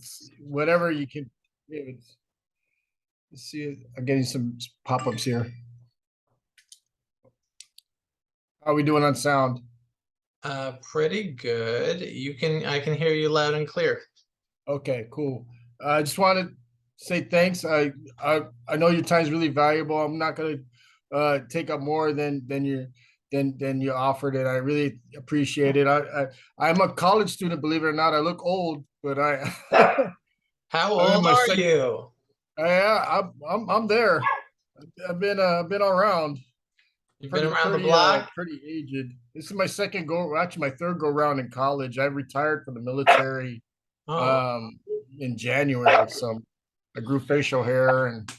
it's whatever you can. Let's see. I'm getting some pop-ups here. How are we doing on sound? Pretty good. I can hear you loud and clear. Okay, cool. I just want to say thanks. I know your time is really valuable. I'm not gonna take up more than you offered it. I really appreciate it. I'm a college student, believe it or not. I look old, but I How I'm in old my are second. you? Yeah, I'm there. I've been around. You've been Pretty around the pretty block? pretty aged. This is my second go, actually my third go round in college. I retired from the military Oh, um in January. So I grew facial hair and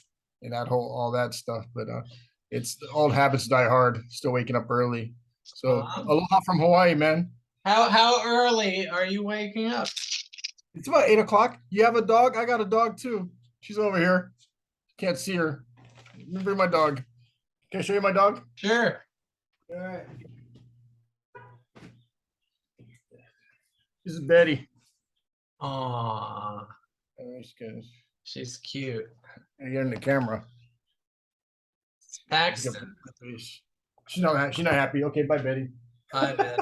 that whole all that stuff. But it's old habits die hard. Still waking up early. So um, aloha from Hawaii, man. how early are you waking up? It's about 8 o'clock. You have a dog? I got a dog too. She's over here. Can't see her. Let me bring my dog. Can I show you my dog? Sure. All right. This is Betty. Aw, She's she's cute. you're in the camera. Paxton. She's not happy. Okay, bye, Betty. Hi, Betty.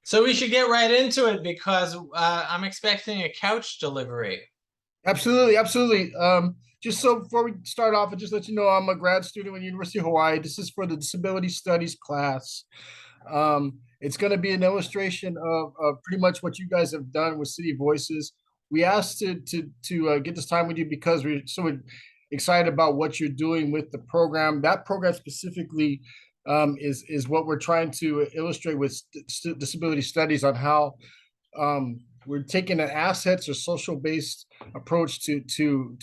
So we should get right into it because I'm expecting a couch delivery. Absolutely, absolutely. Just so before we start off, I just let you know I'm a grad student at University of Hawaii. This is for the disability studies class. It's going to be an illustration of pretty much what you guys have done with City Voices. We asked to get this time with you because we're so excited about what you're doing with the program. That program specifically is what we're trying to illustrate with disability studies on how we're taking an assets or social based approach to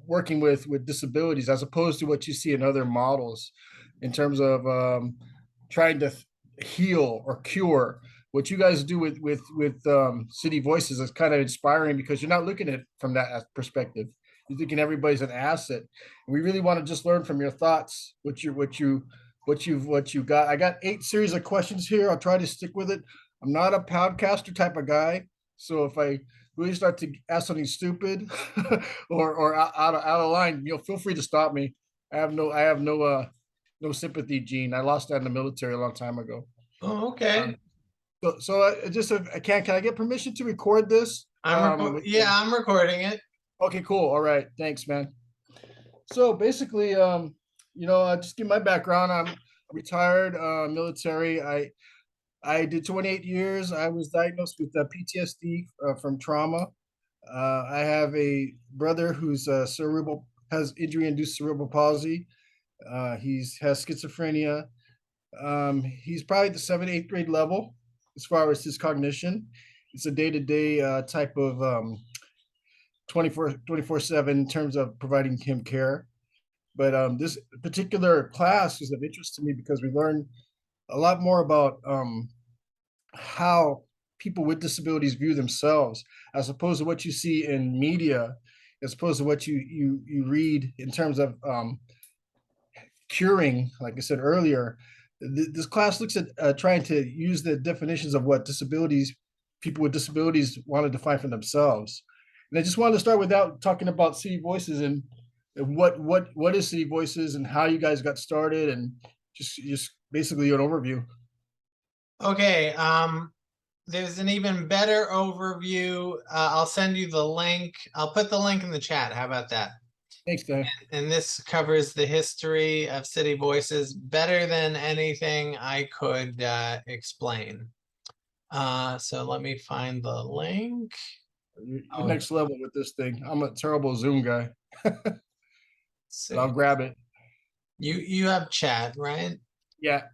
working with disabilities as opposed to what you see in other models in terms of trying to heal or cure. What you guys do with City Voices is kind of inspiring because you're not looking at it from that perspective. You're thinking everybody's an asset. And we really want to just learn from your thoughts, what you got. I got 8 series of questions here. I'll try to stick with it. I'm not a podcaster type of guy, so if I really start to ask something stupid or out of line, feel free to stop me. I have no sympathy gene. I lost that in the military a long time ago. Oh, okay. Can I get permission to record this? Yeah, I'm recording it. Okay, cool. All right, thanks, man. So basically, just give my background. I'm retired military. I did 28 years. I was diagnosed with PTSD from trauma. I have a brother who's has injury-induced cerebral palsy. He's has schizophrenia. He's probably the 7th, 8th grade level as far as his cognition. It's a day-to-day type of 24/7 in terms of providing him care. But this particular class is of interest to me because we learn a lot more about how people with disabilities view themselves as opposed to what you see in media, as opposed to what you read in terms of curing. Like I said earlier, this class looks at trying to use the definitions of what people with disabilities want to define for themselves. And I just wanted to start without talking about City Voices and what is City Voices and how you guys got started and just basically an overview. Okay, there's an even better overview. I'll send you the link. I'll put the link in the chat. How about that? Thanks, Dan. And this covers the history of City Voices better than anything I could explain. So let me find the link. You're next level with this thing. I'm a terrible Zoom guy, but I'll grab it. You have chat, right? Yeah,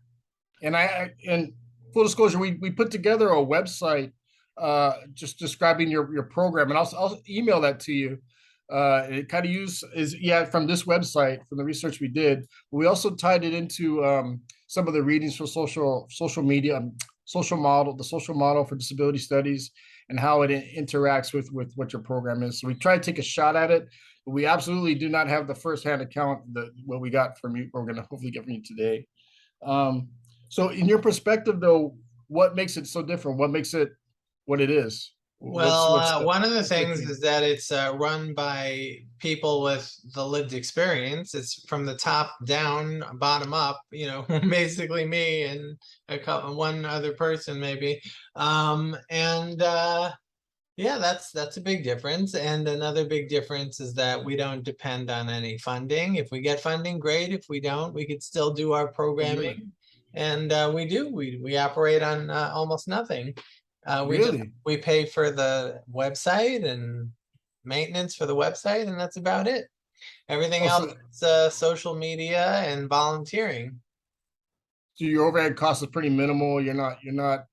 and full disclosure, we put together a website just describing your program, and I'll email that to you. It kind of from this website from the research we did. We also tied it into some of the readings for social media, the social model for disability studies, and how it interacts with what your program is. So we try to take a shot at it. But we absolutely do not have the firsthand account what we got from you. We're going to hopefully get from you today. So in your perspective, though, what makes it so different? What makes it what it is? What's Well, the one of the things description? is that it's run by people with the lived experience. It's from the top down, bottom up, basically me and one other person maybe. And yeah, that's a big difference. And another big difference is that we don't depend on any funding. If we get funding, great. If we don't, we could still do our Really? programming. And we do. We operate on almost nothing. Really? We pay for the website and maintenance for the website, and that's about it. Everything Oh, else so is social media and volunteering. so your overhead cost is pretty minimal. You're not,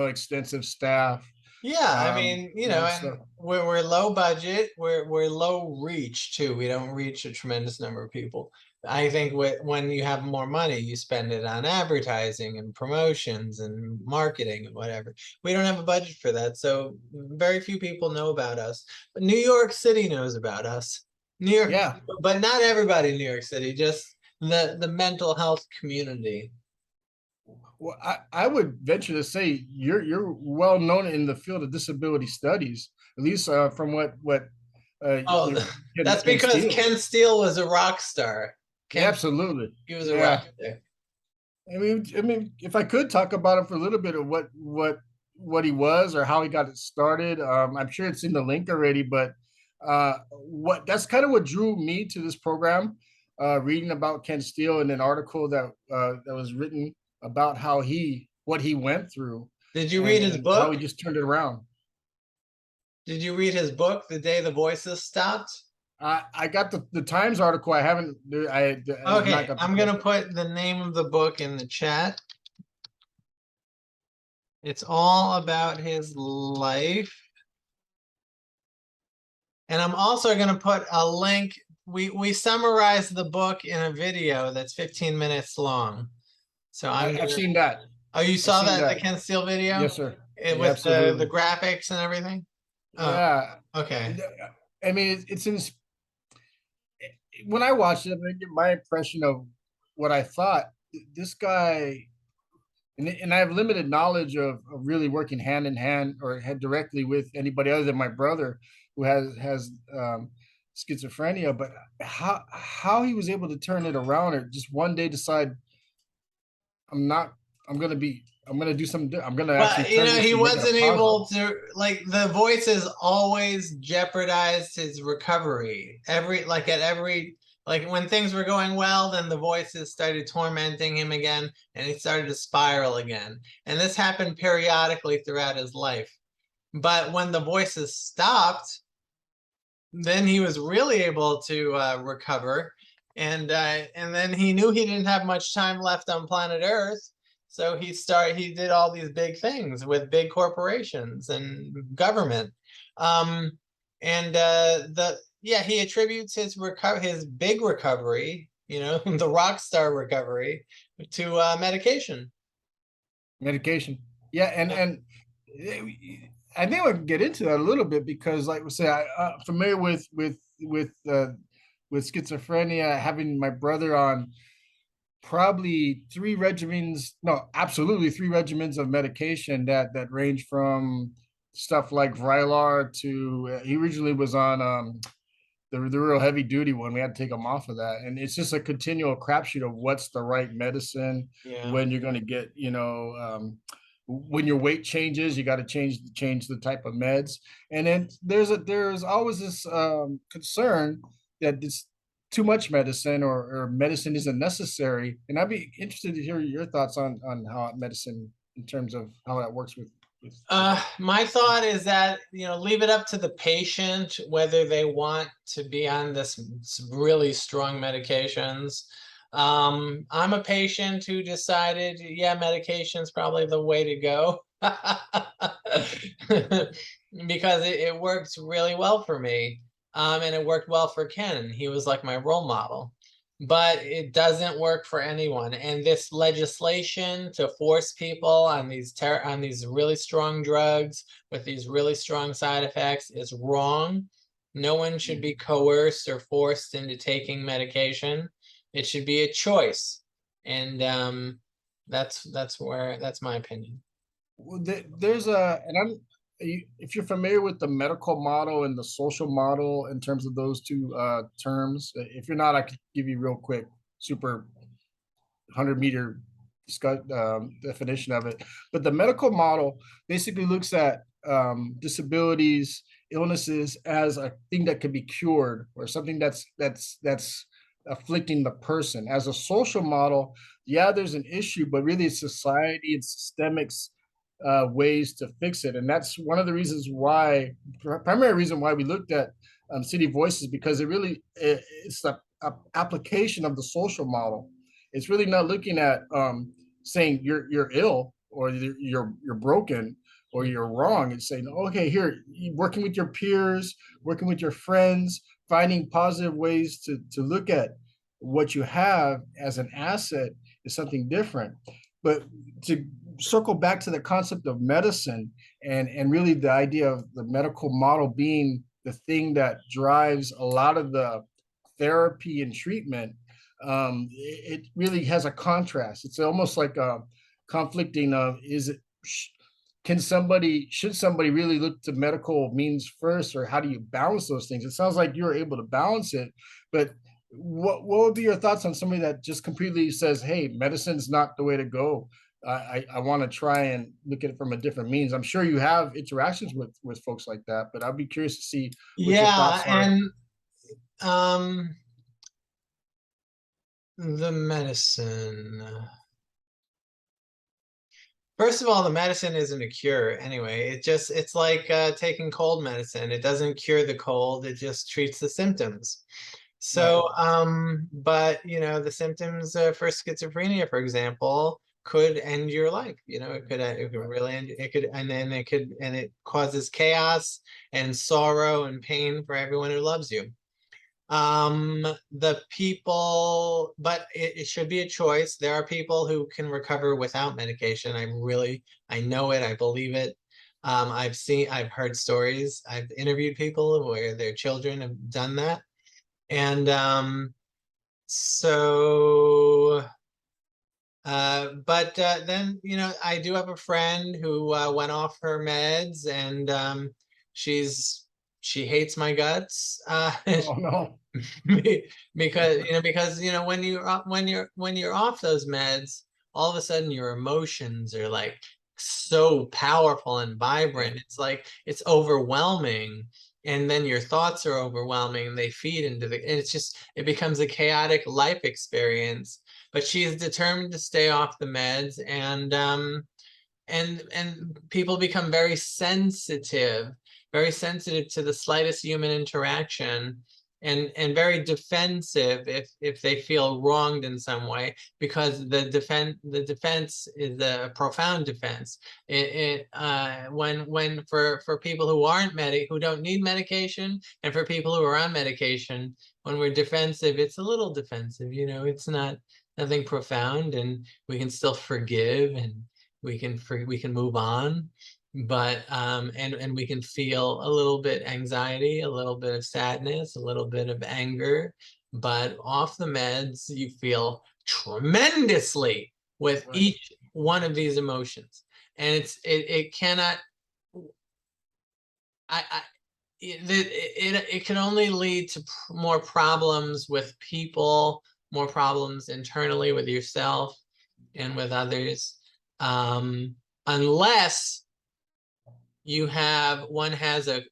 extensive staff, Yeah, I mean, that and stuff. we're low budget, we're low reach too. We don't reach a tremendous number of people. I think when you have more money, you spend it on advertising and promotions and marketing and whatever. We don't have a budget for that, so very few people know about us. But New York City knows about us. New York, Yeah. but not everybody in New York City, just the mental health community. Well, I would venture to say you're well known in the field of disability studies, at least from what Oh, that's Ken because Steele. Ken Steele was a rock star. Yeah, Ken, absolutely. he was a rock Yeah. star. I mean, if I could talk about him for a little bit of what he was or how he got it started, I'm sure it's in the link already. But what that's kind of what drew me to this program, reading about Ken Steele in an article that was written about what he went through Did you read and his how book? he just turned it around. Did you read his book, The Day the Voices Stopped? I got the Times article. I haven't. I have not Okay, got the I'm book. gonna put the name of the book in the chat. It's all about his life. And I'm also gonna put a link. We summarize the book in a video that's 15 minutes long. So I'm I've gonna, seen that. oh, you I've saw seen that, the that. Ken Steele video? Yes, sir. Yeah, With the absolutely. graphics and everything? Oh, Yeah. okay. I mean, it's in when I watched it, I get my impression of what I thought. This guy, and I have limited knowledge of really working hand in hand or head directly with anybody other than my brother who has schizophrenia. But how he was able to turn it around or just one day decide I'm not, I'm gonna do something. I'm gonna Well, actually turn this he and make it a wasn't positive. able to, like, the voices always jeopardized his recovery. Like when things were going well, then the voices started tormenting him again and he started to spiral again. And this happened periodically throughout his life. But when the voices stopped, then he was really able to recover. And then he knew he didn't have much time left on planet Earth. So he did all these big things with big corporations and government. Um, and he attributes his big recovery, the rock star recovery, to medication. Medication. Yeah, I think we can get into that a little bit because, like we say, I'm familiar with schizophrenia. Having my brother on probably three regimens, no, absolutely three regimens of medication that range from stuff like Vraylar to he originally was on the real heavy duty one. We had to take them off of that, and it's just a continual crapshoot of what's the right medicine, Yeah. when you're going to get, when your weight changes, you got to change the type of meds, and then there's always this concern that it's too much medicine or medicine isn't necessary. And I'd be interested to hear your thoughts on how medicine in terms of how that works with My thought is that, leave it up to the patient whether they want to be on this really strong medications. I'm a patient who decided, yeah, medication's probably the way to go. Because it works really well for me. And it worked well for Ken. He was like my role model. But it doesn't work for anyone. And this legislation to force people on these really strong drugs with these really strong side effects is wrong. No one should be coerced or forced into taking medication. It should be a choice. And that's my opinion. there's a and if you're familiar with the medical model and the social model in terms of those two terms, if you're not, I could give you real quick, super 100-meter definition of it. But the medical model basically looks at disabilities, illnesses as a thing that could be cured or something that's afflicting the person. As a social model, yeah, there's an issue, but really it's society and systemics ways to fix it. And that's one of the reasons why, primary reason why we looked at City Voices, because it's the application of the social model. It's really not looking at saying you're ill or you're broken or you're wrong. It's saying, okay, here, working with your peers, working with your friends, finding positive ways to look at what you have as an asset is something different. But to circle back to the concept of medicine and really the idea of the medical model being the thing that drives a lot of the therapy and treatment, it really has a contrast. It's almost like a conflicting of, should somebody really look to medical means first, or how do you balance those things? It sounds like you're able to balance it, but what would be your thoughts on somebody that just completely says, hey, medicine's not the way to go? I want to try and look at it from a different means. I'm sure you have interactions with folks like that, but I'd be curious to see what your Yeah, thoughts are. and um, the medicine. First of all, the medicine isn't a cure anyway. It's like taking cold medicine. It doesn't cure the cold, it just treats the symptoms. Right. So, but you know, the symptoms for schizophrenia, for example, could end your life. You know, it could really end, it could, and then it causes chaos and sorrow and pain for everyone who loves you. The people, but it should be a choice. There are people who can recover without medication. I know it, I believe it. I've heard stories, I've interviewed people where their children have done that. And so but then, you know, I do have a friend who went off her meds, and she hates my guts. Oh no. Because you know, when you're off those meds, all of a sudden your emotions are like so powerful and vibrant. It's like it's overwhelming, and then your thoughts are overwhelming, and they feed into and it becomes a chaotic life experience. But she is determined to stay off the meds, and people become very sensitive to the slightest human interaction, and very defensive if they feel wronged in some way, because the defense is a profound defense. When for people who don't need medication, and for people who are on medication, when we're defensive, it's a little defensive, you know, it's nothing profound, and we can still forgive, and we can move on, but and we can feel a little bit anxiety, a little bit of sadness, a little bit of anger. But off the meds, you feel tremendously with Right. each one of these emotions, and it cannot, I it can only lead to more problems with people, more problems internally with yourself and with others, unless one has a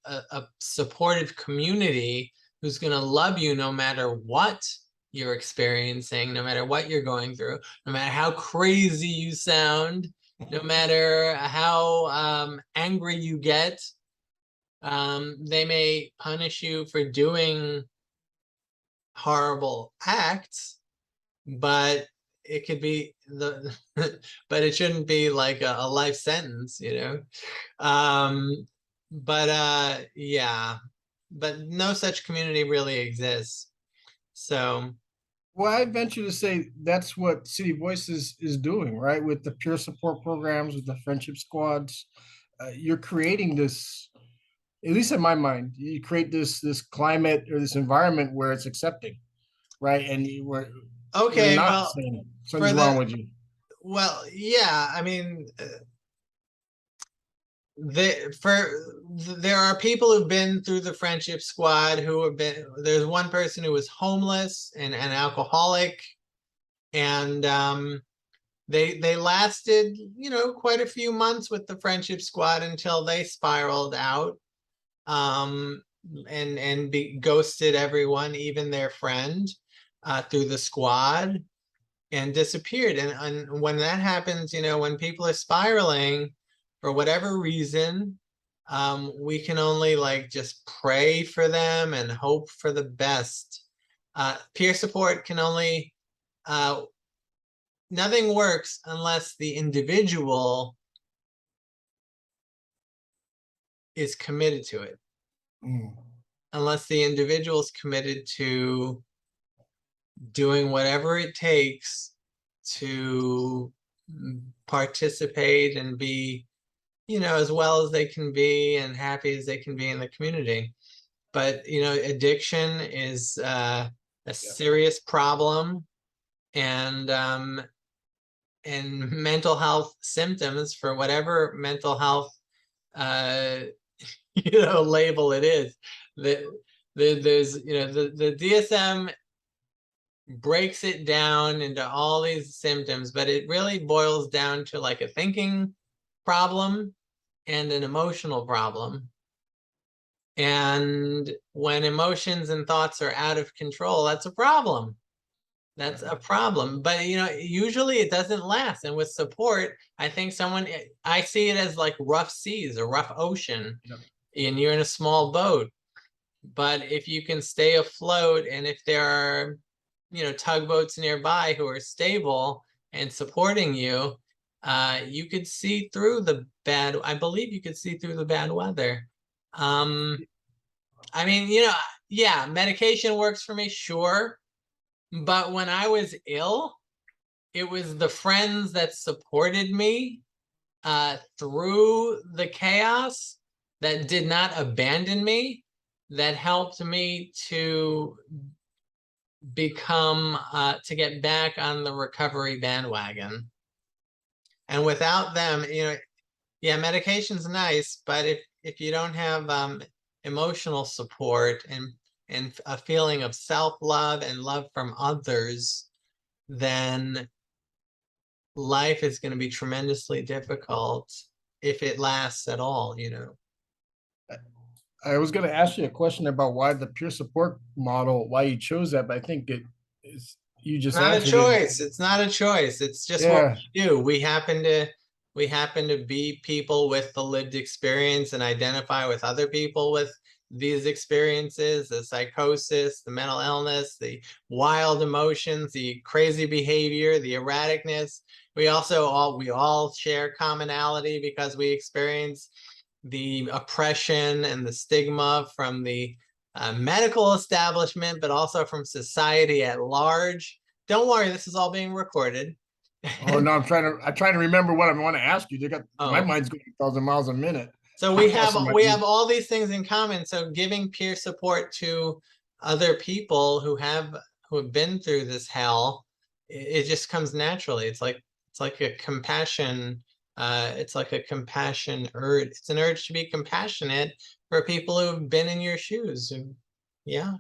supportive community who's going to love you no matter what you're experiencing, no matter what you're going through, no matter how crazy you sound, no matter how angry you get. They may punish you for doing horrible acts, but it could be but it shouldn't be like a life sentence, you know. But yeah, but no such community really exists. So Well, I venture to say that's what City Voices is doing, right? With the peer support programs, with the friendship squads, you're creating this. At least in my mind, you create this climate or this environment where it's accepting, right? And where you're okay, not well, saying for something's wrong the with you. well, yeah, I mean, there are people who've been through the friendship squad who have been, there's one person who was homeless and an alcoholic, and they lasted, quite a few months with the friendship squad until they spiraled out, um and ghosted everyone, even their friend, through the squad, and disappeared. And when that happens, when people are spiraling for whatever reason, we can only like just pray for them and hope for the best. Peer support can only, nothing works unless the individual is committed to it. Mm. Unless the individual is committed to doing whatever it takes to participate and be, as well as they can be and happy as they can be in the community. But, addiction is a serious problem, and mental health symptoms, for whatever mental health uh label it is, that there's, the DSM breaks it down into all these symptoms, but it really boils down to like a thinking problem and an emotional problem. And when emotions and thoughts are out of control, that's a problem. That's a problem. But usually it doesn't last. And with support, I think I see it as like rough seas, a rough ocean, Yep. and you're in a small boat. But if you can stay afloat, and if there are, tugboats nearby who are stable and supporting you, you could see through the bad, I believe you could see through the bad weather. I mean, yeah, medication works for me, sure. But when I was ill, it was the friends that supported me through the chaos, that did not abandon me, that helped me to become, to get back on the recovery bandwagon. And without them, yeah, medication's nice, but if you don't have emotional support and a feeling of self-love and love from others, then life is going to be tremendously difficult, if it lasts at all. I was going to ask you a question about why the peer support model, why you chose that, but I think it is, you just Not a answered it. choice. It's not a choice. It's just what Yeah, we do. We happen to be people with the lived experience and identify with other people with these experiences, the psychosis, the mental illness, the wild emotions, the crazy behavior, the erraticness. We all share commonality because we experience the oppression and the stigma from the medical establishment, but also from society at large. Don't worry, this is all being recorded. oh no, I'm trying to remember what I want to ask you. My Oh, mind's going 1,000 miles a minute. so we have Crossing my we ears. have all these things in common. So giving peer support to other people who have been through this hell, it just comes naturally. It's like a compassion. It's like a compassion urge. It's an urge to be compassionate for people who've been in your shoes. And yeah.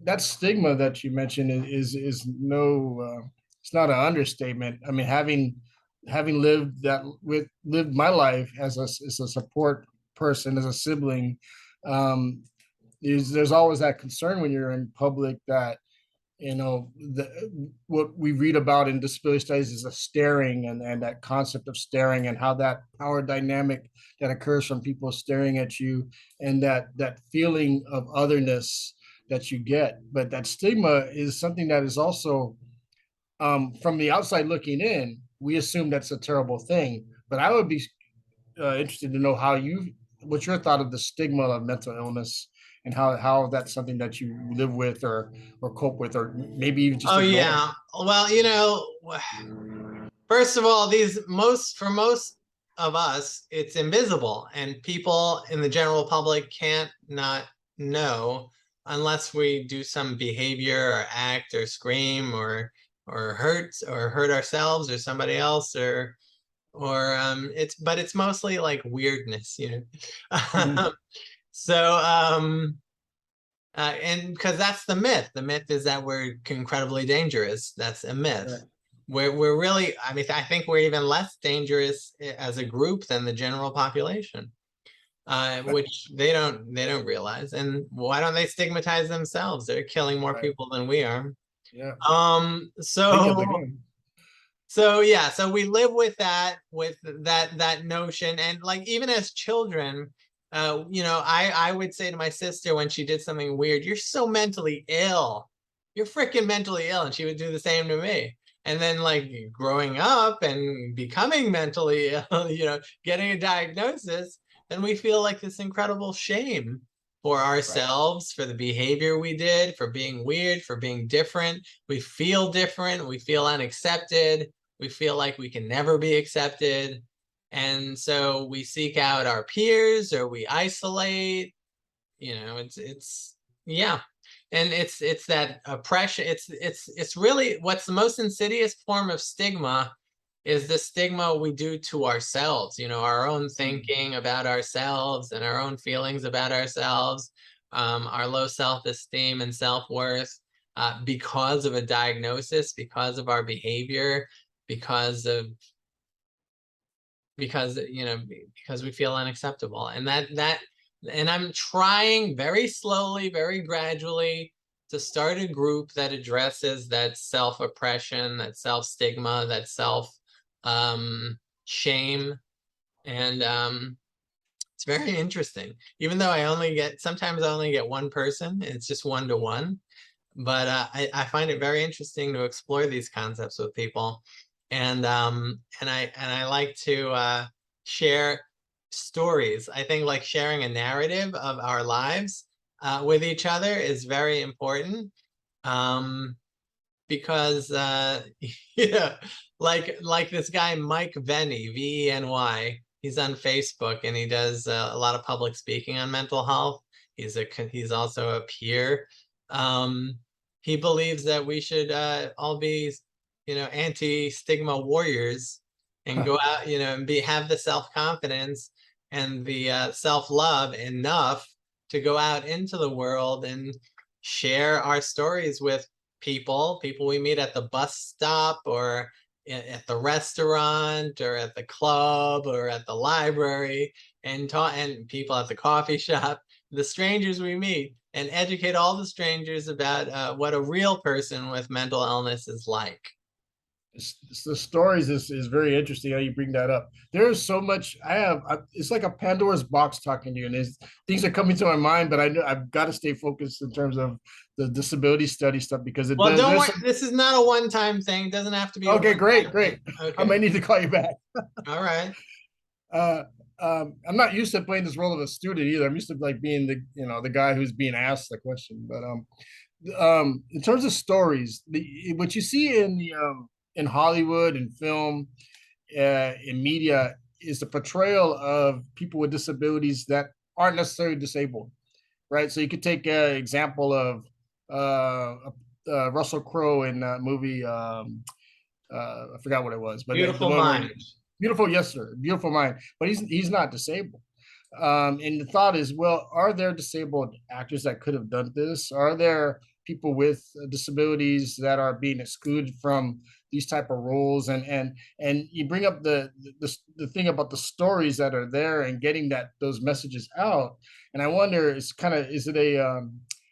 That stigma that you mentioned is no, it's not an understatement. I mean, having lived my life as a support person, as a sibling, um, there's always that concern when you're in public that what we read about in disability studies is a staring, and that concept of staring, and how that power dynamic that occurs from people staring at you, and that feeling of otherness that you get. But that stigma is something that is also, from the outside looking in, we assume that's a terrible thing. But I would be interested to know what's your thought of the stigma of mental illness, and how that's something that you live with, or cope with, or maybe even just Oh ignore. yeah. Well, first of all, for most of us, it's invisible, and people in the general public can't not know unless we do some behavior or act or scream or hurt ourselves or somebody else, or but it's mostly like weirdness, you Mhm. know. So and because that's the myth. The myth is that we're incredibly dangerous. That's a myth. Right. We're really, I mean, I think we're even less dangerous as a group than the general population, which they don't realize. And why don't they stigmatize themselves? They're killing more Right. people than we are. Yeah. Thinking they're So going. yeah, so we live with that notion, and like even as children, you know, I would say to my sister when she did something weird, "You're so mentally ill. You're freaking mentally ill," and she would do the same to me. And then like growing up and becoming mentally ill, you know, getting a diagnosis, then we feel like this incredible shame for Right. ourselves, for the behavior we did, for being weird, for being different. We feel different, we feel unaccepted, we feel like we can never be accepted. And so we seek out our peers or we isolate, you know, it's yeah. And it's that oppression. It's really what's the most insidious form of stigma is the stigma we do to ourselves, you know, our own Mm. thinking about ourselves and our own feelings about ourselves, our low self-esteem and self-worth, because of a diagnosis, because of our behavior, because of because you know because we feel unacceptable. And and I'm trying very slowly, very gradually to start a group that addresses that self-oppression, that self-stigma, that self shame. And it's very interesting, even though sometimes I only get one person, it's just one to one. But I find it very interesting to explore these concepts with people. And I like to share stories. I think like sharing a narrative of our lives with each other is very important, um, because yeah, like this guy Mike Veny, Veny. He's on Facebook and he does a lot of public speaking on mental health. He's also a peer. Um, he believes that we should all be, you know, anti-stigma warriors and go out, you know, and have the self-confidence and the self-love enough to go out into the world and share our stories with people we meet at the bus stop or at the restaurant or at the club or at the library, and people at the coffee shop, the strangers we meet, and educate all the strangers about what a real person with mental illness is like. The stories is very interesting how you bring that up. There is so much it's like a Pandora's box talking to you, and there's things are coming to my mind, but I know I've got to stay focused in terms of the disability study stuff because it Well, does. don't There's worry, some. this is not a one-time thing. It doesn't have to be a Okay, great, one-time great. thing. I Okay. might need to call you back. All right. uh, I'm not used to playing this role of a student either. I'm used to like being the guy who's being asked the question. But in terms of stories, what you see in Hollywood and film, in media, is the portrayal of people with disabilities that aren't necessarily disabled, right? So you could take an example of Russell Crowe in that movie. I forgot what it was, but the Beautiful one where mind. Beautiful, yes, sir, Beautiful Mind. But he's not disabled. And the thought is, well, are there disabled actors that could have done this? Are there people with disabilities that are being excluded from these type of roles? And you bring up the thing about the stories that are there and getting those messages out. And I wonder, is it a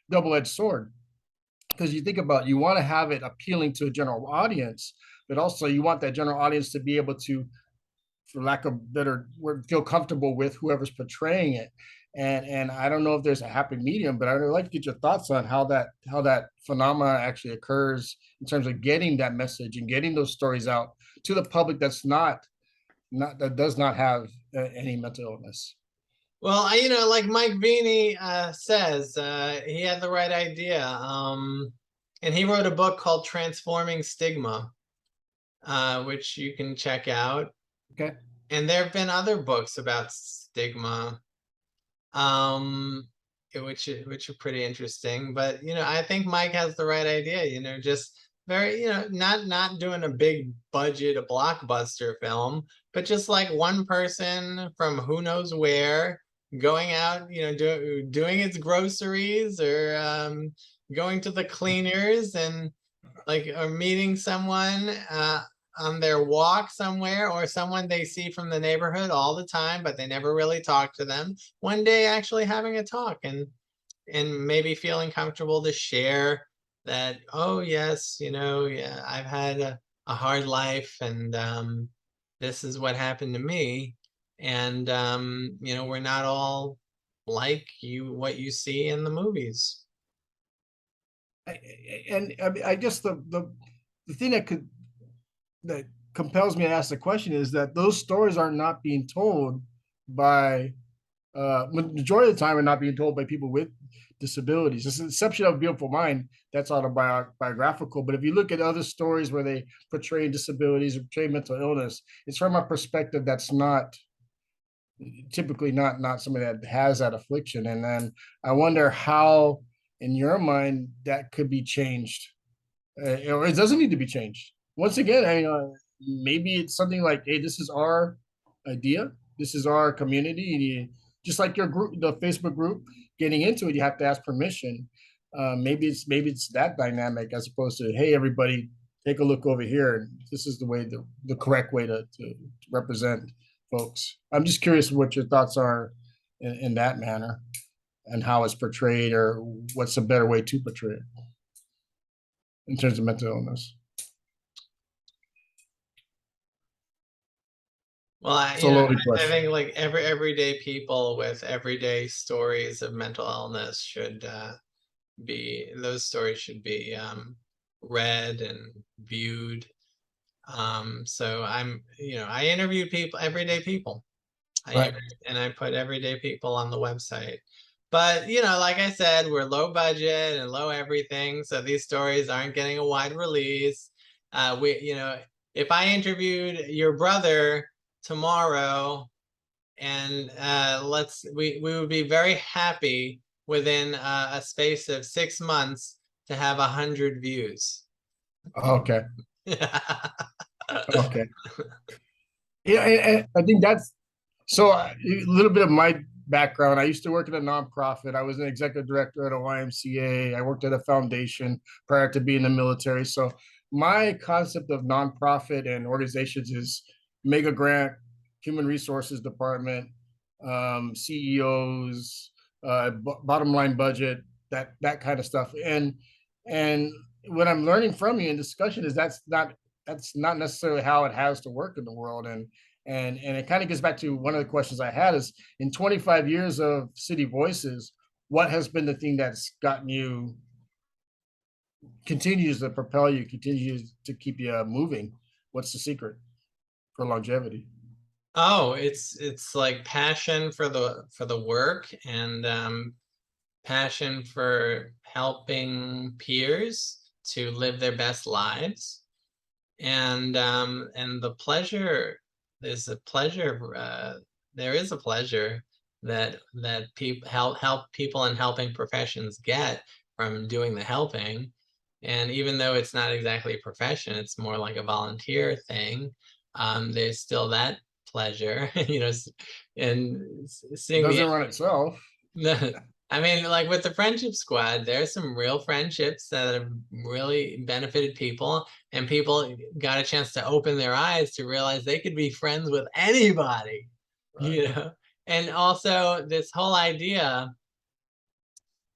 double-edged sword? Because you think about, you want to have it appealing to a general audience, but also you want that general audience to be able to, for lack of better word, feel comfortable with whoever's portraying it. And I don't know if there's a happy medium, but I'd like to get your thoughts on how that phenomena actually occurs in terms of getting that message and getting those stories out to the public that does not have any mental illness. Well, you know, like Mike Veny says, he had the right idea. And he wrote a book called Transforming Stigma, which you can check out. Okay. And there have been other books about stigma, um, which are pretty interesting. But you know, I think Mike has the right idea. You know, just very, not doing a big budget, a blockbuster film, but just like one person from who knows where going out, doing its groceries, or going to the cleaners, and like, or meeting someone on their walk somewhere, or someone they see from the neighborhood all the time, but they never really talk to them. One day actually having a talk, and maybe feeling comfortable to share that, oh yes, yeah, I've had a hard life, and this is what happened to me. And we're not all like what you see in the movies. And I guess the thing that compels me to ask the question is that those stories are not being told by majority of the time are not being told by people with disabilities. It's an exception of Beautiful Mind that's autobiographical. But if you look at other stories where they portray disabilities or portray mental illness, it's from a perspective that's not typically not somebody that has that affliction. And then I wonder how, in your mind, that could be changed, or it doesn't need to be changed. Once again, maybe it's something like, hey, this is our idea, this is our community, and just like your group, the Facebook group, getting into it, you have to ask permission. Maybe it's that dynamic as opposed to, hey, everybody, take a look over here, and this is the correct way to represent folks. I'm just curious what your thoughts are in that manner, and how it's portrayed, or what's a better way to portray it in terms of mental illness. Well, It's a loaded I question. think like everyday people with everyday stories of mental illness should those stories should be read and viewed. So I interview people, everyday people. Right. And I put everyday people on the website. But like I said, we're low budget and low everything, so these stories aren't getting a wide release. If I interviewed your brother tomorrow, and we would be very happy within a space of 6 months to have 100 views. Okay. Okay. Yeah, and I think that's so. A little bit of my background. I used to work at a nonprofit. I was an executive director at a YMCA. I worked at a foundation prior to being in the military. So my concept of nonprofit and organizations is mega grant, human resources department, CEOs, bottom line budget, that kind of stuff. And what I'm learning from you in discussion is that's not necessarily how it has to work in the world. And it kind of gets back to one of the questions I had is, in 25 years of City Voices, what has been the thing that's gotten you, continues to propel you, continues to keep you moving? What's the secret for longevity? Oh, it's like passion for the work, and passion for helping peers to live their best lives, and the pleasure, there's a pleasure there is a pleasure that people help people in helping professions get from doing the helping. And even though it's not exactly a profession, it's more like a volunteer thing, there's still that pleasure, and It seeing the doesn't run itself. I mean, like with the friendship squad, there's some real friendships that have really benefited people, and people got a chance to open their eyes to realize they could be friends with anybody, you Right. know? And also this whole idea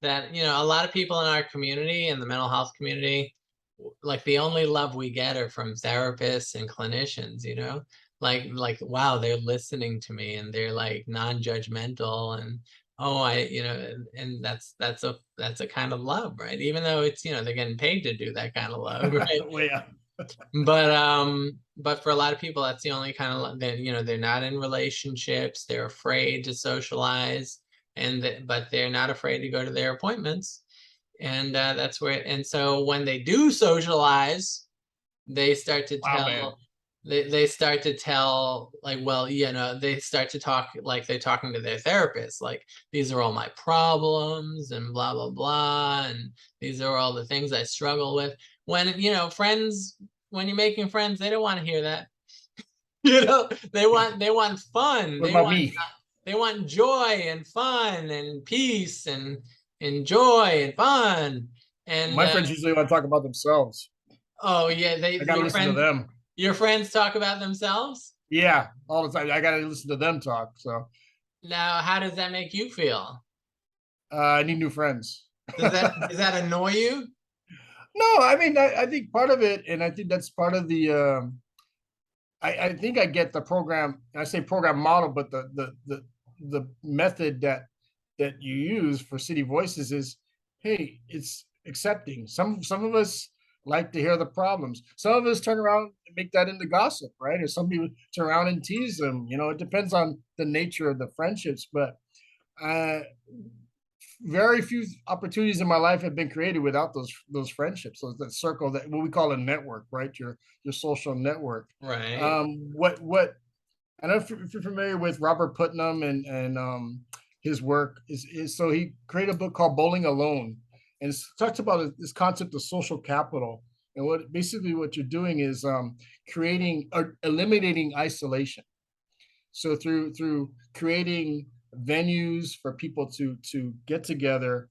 that, a lot of people in our community, in the mental health community, like the only love we get are from therapists and clinicians, like wow, they're listening to me, and they're like non-judgmental, and oh, and that's a kind of love, right? Even though it's, they're getting paid to do that kind of love, right? Well, yeah. But for a lot of people, that's the only kind of love. They're not in relationships, they're afraid to socialize, but they're not afraid to go to their appointments. And that's where, and so when they do socialize, they start to Wow, man. tell, they start to tell, like, well, they start to talk like they're talking to their therapist, like, these are all my problems and blah blah blah, and these are all the things I struggle with. when, friends, when you're making friends, they don't want to hear that. they want fun. What about me? They want joy and fun and peace and joy and fun. And My friends usually want to talk about themselves. oh yeah, I got to listen to them. your friends talk about themselves. Yeah, all the time. I got to listen to them talk. So Now, how does that make you feel? I need new friends. Does that annoy you? No, I mean, I think part of it, and I think that's part of the. I think I get the program. I say program model, but the method that you use for City Voices is, hey, it's accepting. Some of us like to hear the problems. Some of us turn around and make that into gossip, right? Or some people turn around and tease them. You know, it depends on the nature of the friendships, but uh, very few opportunities in my life have been created without those friendships. So that circle, that what we call a network, right? Your social network. Right. What I don't know if you're familiar with Robert Putnam and his work is so he created a book called Bowling Alone, and it talks about this concept of social capital. And what basically what you're doing is creating or eliminating isolation. So through creating venues for people to get together,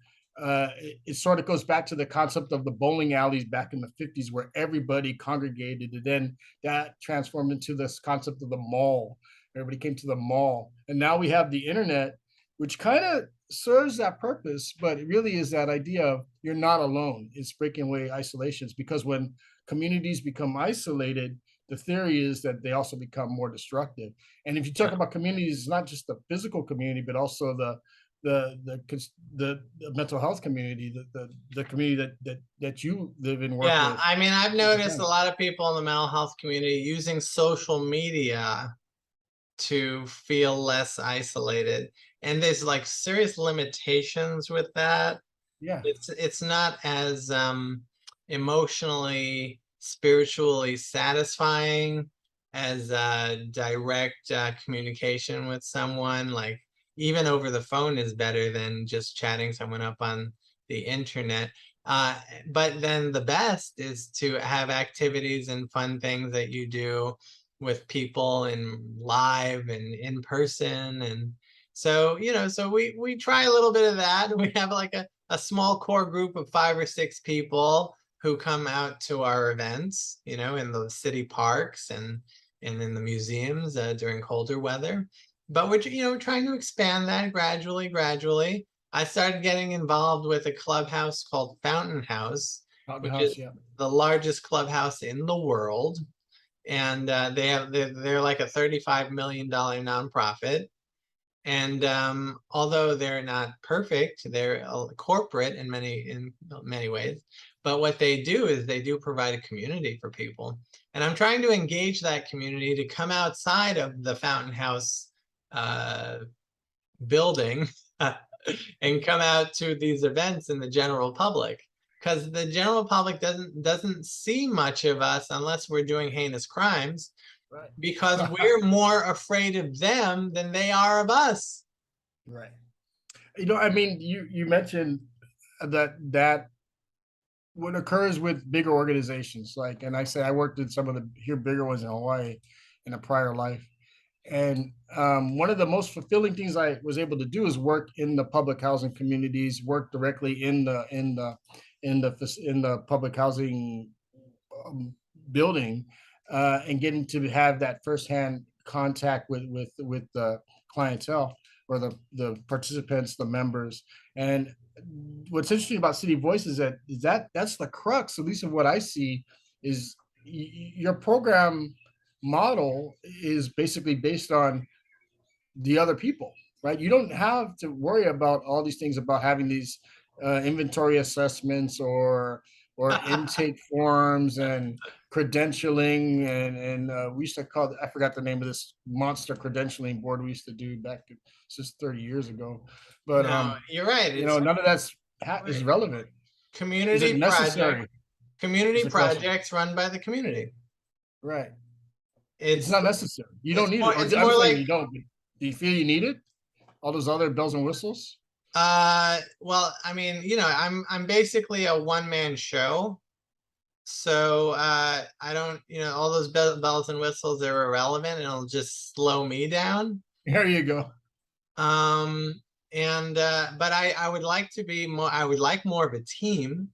it sort of goes back to the concept of the bowling alleys back in the 50s where everybody congregated, and then that transformed into this concept of the mall. Everybody came to the mall, and now we have the internet, which kind of serves that purpose, but it really is that idea of you're not alone. It's breaking away isolations, because when communities become isolated, the theory is that they also become more destructive. And if you talk about communities, it's not just the physical community, but also the mental health community, the community that you live and work Yeah, with. I mean, I've noticed a lot of people in the mental health community using social media to feel less isolated. And there's like serious limitations with that. Yeah, It's not as emotionally, spiritually satisfying as direct communication with someone. Like even over the phone is better than just chatting someone up on the internet. Uh, but then the best is to have activities and fun things that you do with people in live and in person. And so, so we try a little bit of that. We have like a small core group of 5 or 6 people who come out to our events, in the city parks and in the museums during colder weather. But we're trying to expand that gradually. I started getting involved with a clubhouse called Fountain House, Fountain which House. is Yeah, the largest clubhouse in the world. And they're like a $35 million nonprofit. And although they're not perfect, they're corporate in many ways. But what they do is they do provide a community for people. And I'm trying to engage that community to come outside of the Fountain House uh, building and come out to these events in the general public. Because the general public doesn't see much of us unless we're doing heinous crimes, right. because we're more afraid of them than they are of us. Right. I mean, you mentioned that what occurs with bigger organizations, like, and I say I worked in some of the here bigger ones in Hawaii in a prior life. And one of the most fulfilling things I was able to do is work in the public housing communities, work directly in the public housing building, and getting to have that firsthand contact with the clientele or the participants, the members. And what's interesting about City Voice is that's the crux, at least of what I see, is your program model is basically based on the other people, right? You don't have to worry about all these things about having these inventory assessments or intake forms and credentialing and we used to call it, I forgot the name of this monster credentialing board we used to do back just 30 years ago. But No, you're right. It's none of that's is right. relevant. Is it Community project, necessary? Is community the question. projects run by the community. Right. It's It's not necessary. You don't it's need it. more Or it's I'm more saying like you don't. Do you feel you need it? All those other bells and whistles? well, I mean, I'm basically a one-man show. So I don't, all those bells and whistles, they're irrelevant, and it'll just slow me down. There you go. Um, and but I would like to be more. I would like more of a team.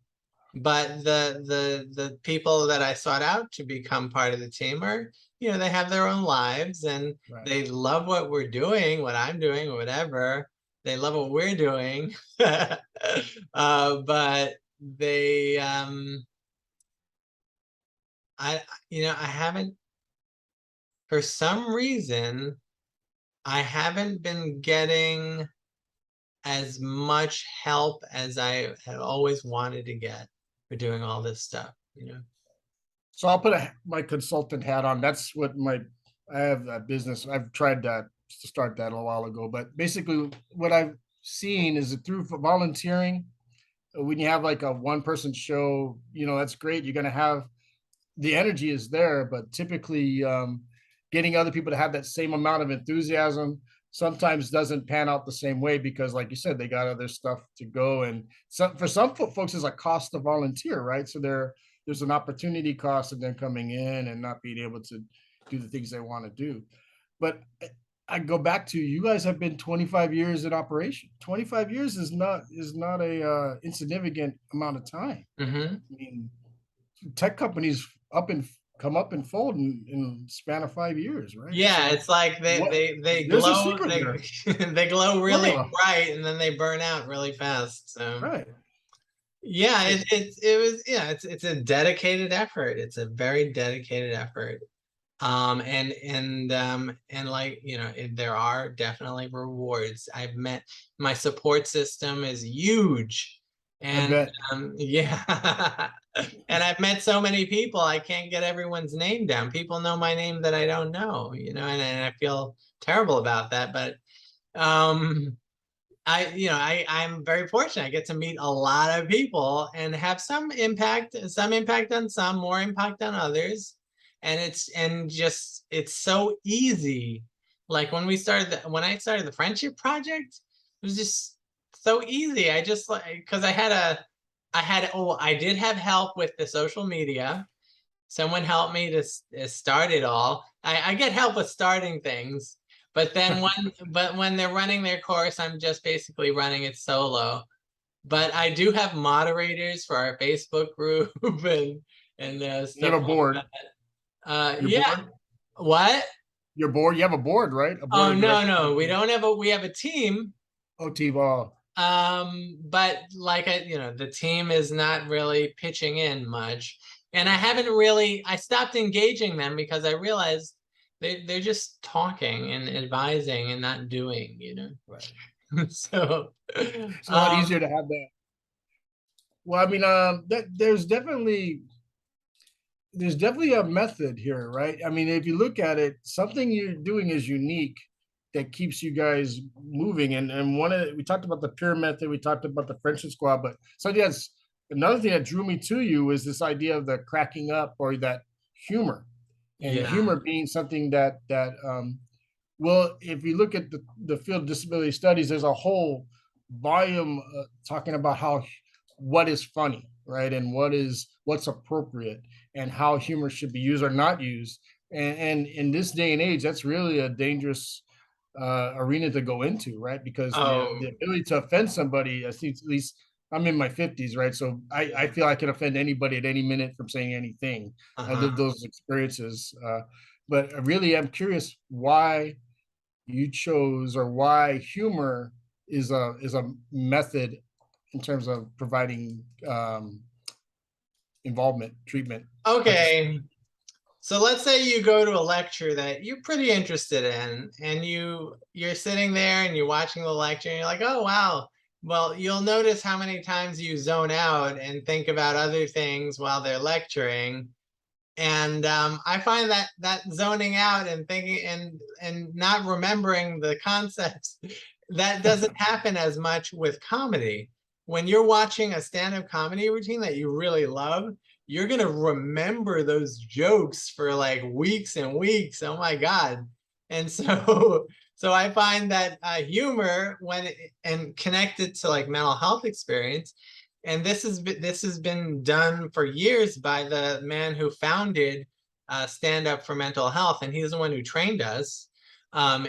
But the people that I sought out to become part of the team are, they have their own lives, and Right. they love what we're doing, what I'm doing, or whatever. They love what we're doing. But they I I haven't, for some reason, I haven't been getting as much help as I had always wanted to get for doing all this stuff. So I'll put my consultant hat on. That's what I have a business. I've tried that to start that a while ago, but basically what I've seen is that through volunteering, when you have like a one person show, that's great. You're going to have the energy is there, but typically getting other people to have that same amount of enthusiasm sometimes doesn't pan out the same way because, like you said, they got other stuff to go. And for some folks, it's a cost to volunteer, right? So there's an opportunity cost of them coming in and not being able to do the things they want to do. But I go back to you guys have been 25 years in operation. 25 years is not a insignificant amount of time. Mm-hmm. I mean, tech companies up and come up and fold in span of 5 years, right? Yeah, So it's like they what they they there's a glow, secret they there. they glow really Yeah, bright, and then they burn out really fast. So right. yeah, So it's a dedicated effort. It's a very dedicated effort. And like, there are definitely rewards. I've met, my support system is huge. I And bet. yeah. And I've met so many people, I can't get everyone's name down. People know my name that I don't know, and I feel terrible about that. But um I'm very fortunate. I get to meet a lot of people and have some impact on some, more impact on others. And it's so easy. Like when I started the friendship project, it was just so easy. I just, like, because I did have help with the social media. Someone helped me to start it all. I get help with starting things, but then when they're running their course, I'm just basically running it solo. But I do have moderators for our Facebook group and You stuff have a like board. that. Your Yeah. board. What? Your board. You have a board, right? A board Oh, of no, directors. no, we have a team. OT. But like the team is not really pitching in much. And I stopped engaging them because I realized they're just talking and advising and not doing. Right. So It's a lot easier to have that. Well, I mean, there's definitely a method here, right? I mean, if you look at it, something you're doing is unique that keeps you guys moving. And we talked about the peer method, we talked about the friendship squad, but something that's another thing that drew me to you is this idea of the cracking up or that humor, and yeah. humor being something that well, if you look at the field of disability studies, there's a whole volume talking about what is funny, right, and what's appropriate, and how humor should be used or not used. And in this day and age, that's really a dangerous arena to go into, right? Because the Oh, ability to offend somebody, I think, at least I'm in my 50s, right? So I feel I can offend anybody at any minute from saying anything. I uh-huh. lived those experiences. But I really am curious why you chose or why humor is a method in terms of providing involvement, treatment, participation. Okay. So let's say you go to a lecture that you're pretty interested in, and you're sitting there and you're watching the lecture and you're like, oh wow. Well, you'll notice how many times you zone out and think about other things while they're lecturing. And I find that zoning out and thinking and not remembering the concepts, that doesn't happen as much with comedy. When you're watching a stand-up comedy routine that you really love, you're gonna remember those jokes for like weeks and weeks. Oh my God. And so so I find that humor, and connected to like mental health experience, and this has been done for years by the man who founded Stand Up for Mental Health, and he's the one who trained us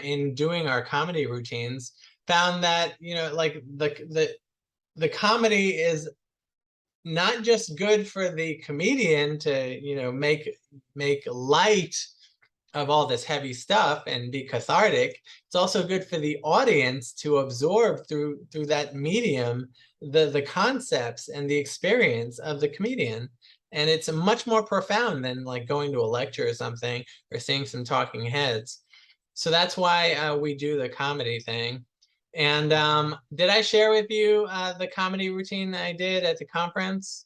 in doing our comedy routines. Found that, you know, like the comedy is not just good for the comedian to, you know, make light of all this heavy stuff and be cathartic. It's also good for the audience to absorb through that medium the concepts and the experience of the comedian. And it's much more profound than like going to a lecture or something, or seeing some talking heads. So that's why we do the comedy thing. And did I share with you the comedy routine that I did at the conference?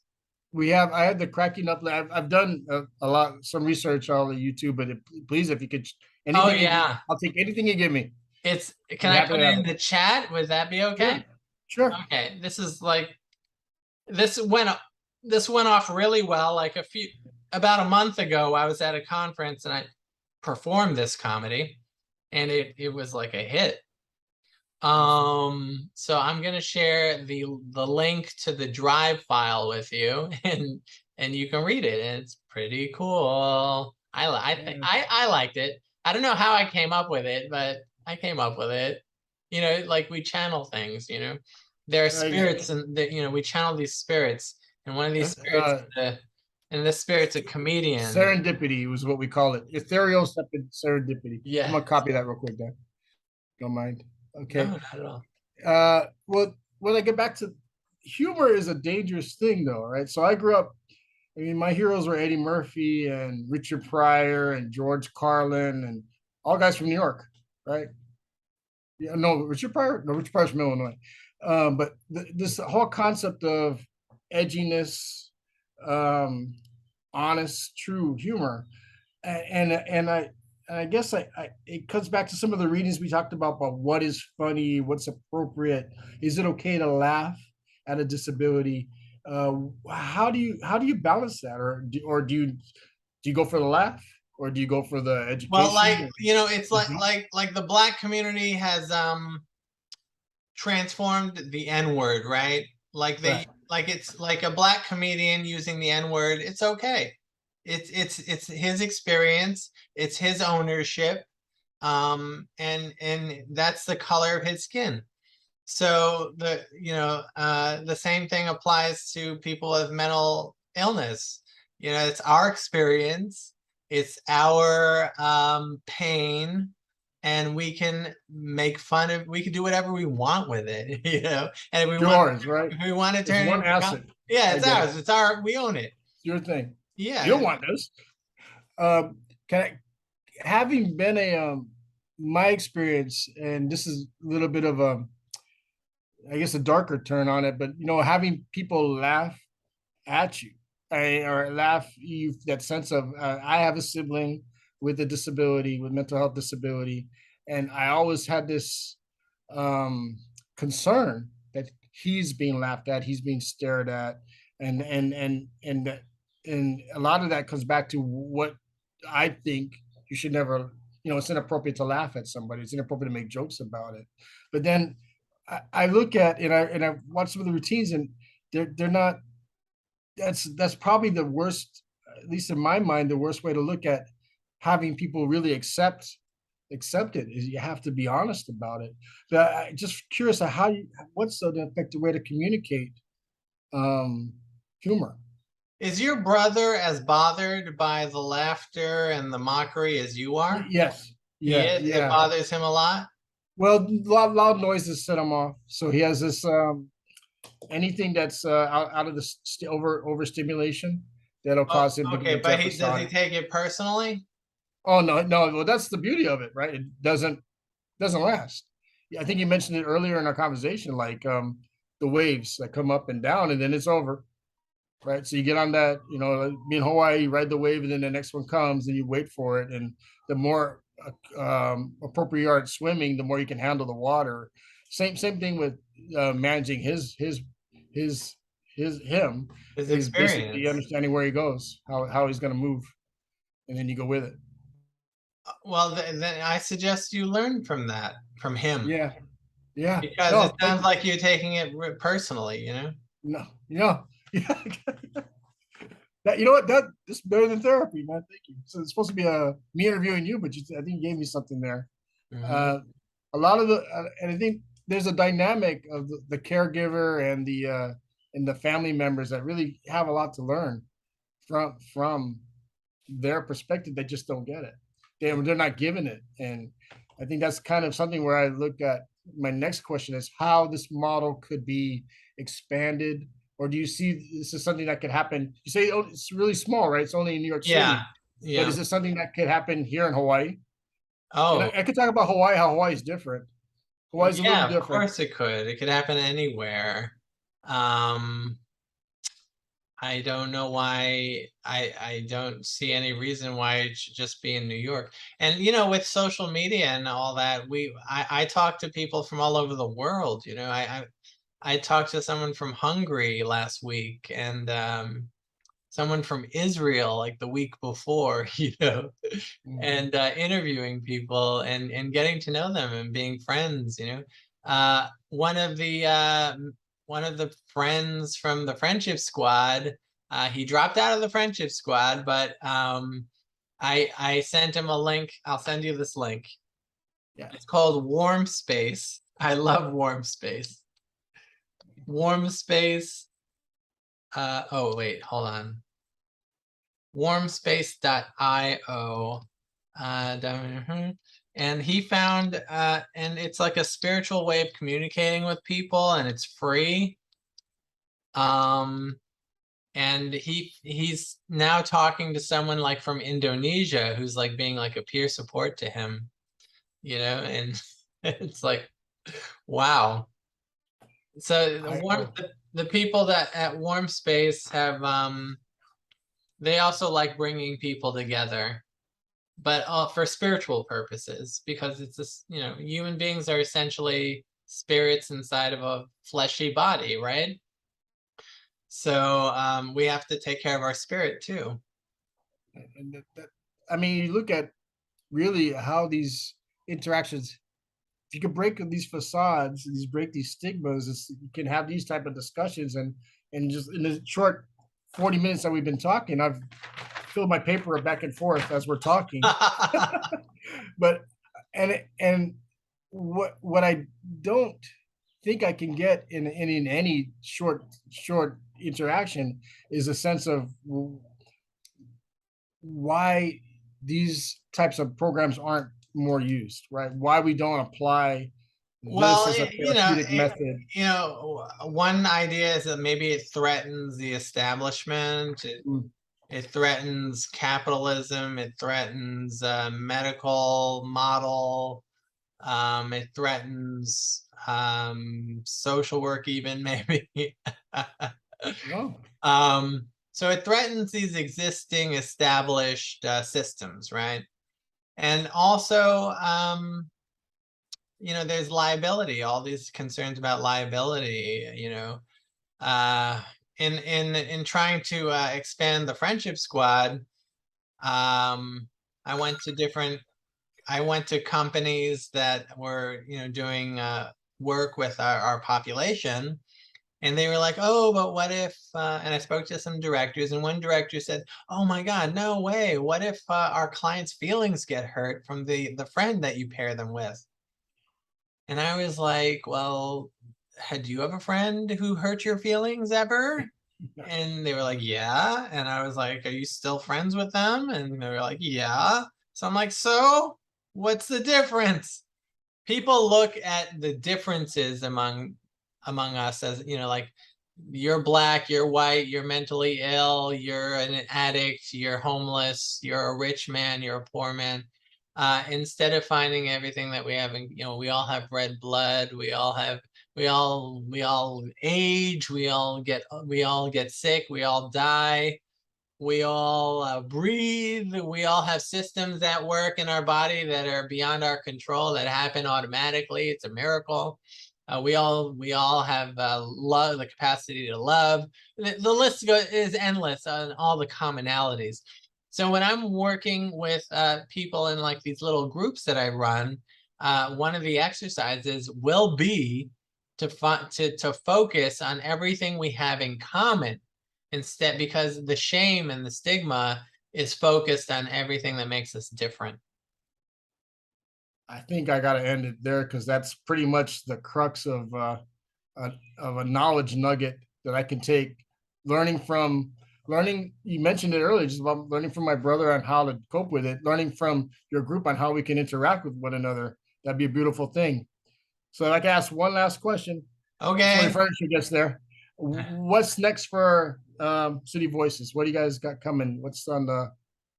I had the cracking up. I've done a lot, some research on the YouTube, but please, if you could, Oh anything, yeah. I'll take anything you give me. Can I'm I happy put to it have in it. the chat? Would that be okay? Sure. Sure. Okay, this is like, this went off really well. Like about a month ago, I was at a conference and I performed this comedy, and it was like a hit. So I'm gonna share the link to the Drive file with you, and you can read it, and it's pretty cool. I liked it. I don't know how I came up with it, but I came up with it. You know, like we channel things, you know. There are spirits, and that, you know, we channel these spirits, and one of these spirits and this spirit's a comedian. Serendipity was what we call it. Ethereal serendipity. Yeah. I'm gonna copy that real quick, Dan. Don't mind. Okay. No, not at all. Well, when I get back to humor is a dangerous thing though, right? So I grew up, I mean, my heroes were Eddie Murphy and Richard Pryor and George Carlin and all guys from New York, right? Yeah, no, Richard Pryor, no, Richard Pryor's from Illinois. But this whole concept of edginess, honest, true humor, and I guess it comes back to some of the readings we talked about what is funny, what's appropriate. Is it okay to laugh at a disability? How do you balance that, or do you go for the laugh, or do you go for the education? Well, like, you know, it's Mhm. like the Black community has transformed the N-word, right? Like Right. like it's like a Black comedian using the N-word, it's okay. It's his experience, it's his ownership, and that's the color of his skin. So the same thing applies to people with mental illness. You know, it's our experience, it's our pain, and we can make fun of, we can do whatever we want with it, you know. And if Yours, right? we want to It's turn it one into asset. yeah, I it's get it. ours. It's our, we own it. It's your thing. Yeah. You don't want this. Can I, having been my experience, and this is a little bit of I guess a darker turn on it, but having people laugh at you, or laugh you, that sense of I have a sibling with a disability, with mental health disability, and I always had this concern that he's being laughed at, he's being stared at, and and a lot of that comes back to what I think you should never, it's inappropriate to laugh at somebody. It's inappropriate to make jokes about it. But then I look at, and I watch some of the routines, and they're not. That's probably the worst, at least in my mind, the worst way to look at having people really accept it is you have to be honest about it. But I just curious what's the effective way to communicate humor? Is your brother as bothered by the laughter and the mockery as you are? Yes. He Yeah. is? It Yeah. bothers him a lot? Well, loud noises set him off. So he has this anything that's out of the overstimulation that'll Oh, cause him to okay, get but does he episodic. take it personally? Oh no, no. Well, that's the beauty of it, right? It doesn't last. Yeah, I think you mentioned it earlier in our conversation, like the waves that come up and down, and then it's over, right? So you get on that, be in Hawaii, you ride the wave, and then the next one comes, and you wait for it, and the more appropriate you are at swimming, the more you can handle the water. Same thing with managing him His is basically experience. understanding where he goes, how he's going to move, and then you go with it. Well, then I suggest you learn from that, from him, Yeah, yeah. because it No, thank sounds you. like you're taking it personally, you know? No, yeah, yeah. That, you know what, that this is better than therapy, man. Thank you. So it's supposed to be me interviewing you, but I think you gave me something there. Mhm. Uh, a lot of the and I think there's a dynamic of the caregiver and the family members that really have a lot to learn from their perspective. They just don't get it. They're not given it, and I think that's kind of something where I look at. My next question is how this model could be expanded, or do you see this is something that could happen? You say, oh, it's really small, right? It's only in New York Yeah, City, but yeah. is it something that could happen here in Hawaii? And Oh, I could talk about Hawaii, how Hawaii is different. Hawaii's a little yeah, of different. course it could. It could happen anywhere. Um, I don't know why I don't see any reason why it should just be in New York. And with social media and all that, I talk to people from all over the world. I talked to someone from Hungary last week and someone from Israel like the week before, Mhm. and interviewing people and getting to know them and being friends. One of the friends from the friendship squad, he dropped out of the friendship squad, but I sent him a link. I'll send you this link. Yeah. It's called Warm Space. I love Warm Space. Warm Space. Oh wait, hold on. Warmspace.io. And he found, and it's like a spiritual way of communicating with people, and it's free. Um, and he's now talking to someone like from Indonesia who's like being like a peer support to him, and it's like, wow. So I know. the people that at Warm Space have they also like bringing people together, but for spiritual purposes, because it's this, human beings are essentially spirits inside of a fleshy body, right? So we have to take care of our spirit too. And I mean, you look at really how these interactions. If you could break these facades, break these stigmas, you can have these type of discussions, and just in the short 40 minutes that we've been talking, I've filled my paper back and forth as we're talking. But and what I don't think I can get in any short interaction is a sense of why these types of programs aren't more used, right? Why we don't apply this Well, as a therapeutic method. one idea is that maybe it threatens the establishment. Mm. It threatens capitalism. It threatens medical model. It threatens social work, even maybe. No, So it threatens these existing established systems, right? And also, there's liability, all these concerns about liability, uh, in trying to expand the friendship squad. I went to different I went to companies that were, doing work with our population, and they were like, "Oh, but what if?" And I spoke to some directors, and one director said, "Oh my God, no way! What if our clients' feelings get hurt from the friend that you pair them with?" And I was like, "Well, had you have a friend who hurt your feelings ever?" And they were like, "Yeah." And I was like, "Are you still friends with them?" And they were like, "Yeah." So I'm like, "So what's the difference?" People look at the differences among us as, like, you're black, you're white, you're mentally ill, you're an addict, you're homeless, you're a rich man, you're a poor man. Instead of finding everything that we have, and we all have red blood, we all age, we all get sick, we all die, we all breathe, we all have systems that work in our body that are beyond our control, that happen automatically. It's a miracle. We all have love, the capacity to love. The list is endless on all the commonalities. So when I'm working with people in like these little groups that I run, one of the exercises will be to focus on everything we have in common instead, because the shame and the stigma is focused on everything that makes us different. I think I gotta end it there because that's pretty much the crux of a knowledge nugget that I can take, learning. You mentioned it earlier, just about learning from my brother on how to cope with it, learning from your group on how we can interact with one another. That'd be a beautiful thing. So I can ask one last question before Okay. your furniture gets there. What's next for City Voices? What do you guys got coming? What's on the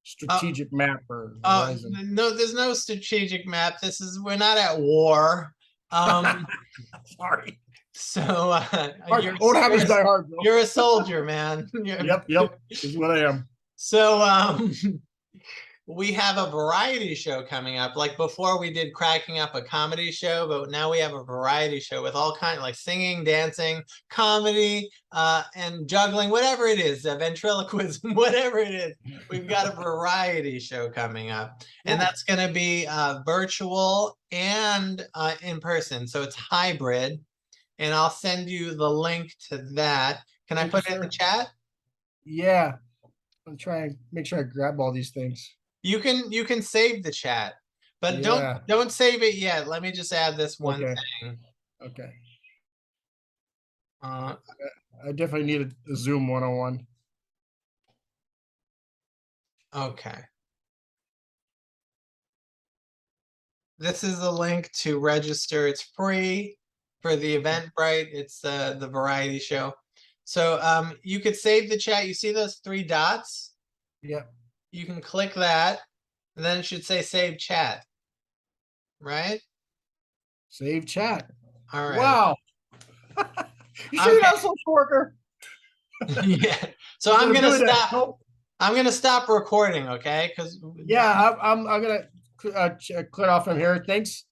strategic map or horizon? No, there's no strategic map. We're not at war. Sorry. So Old habits die hard, bro. you're a soldier, man. Yep, this is what I am. So we have a variety show coming up. Like before we did Cracking Up, a comedy show, but now we have a variety show with all kinds, like singing, dancing, comedy, and juggling, whatever it is, ventriloquism, whatever it is. We've got a variety show coming up, and that's going to be virtual and in person. So it's hybrid, and I'll send you the link to that. Can I put it in the chat? Yeah. I'm trying to make sure I grab all these things. You can save the chat, but don't save it yet. Let me just add this one thing. Okay. I definitely need a Zoom 101. Okay. This is a link to register. It's free for the Eventbrite. It's the variety show. So you could save the chat. You see those 3 dots? Yep. You can click that, and then it should say save chat. Right? Save chat. All right. Wow. You sure you're not a social worker? Yeah. So I'm gonna stop. I'm gonna stop recording, okay? Because yeah, I'm gonna clear off from here. Thanks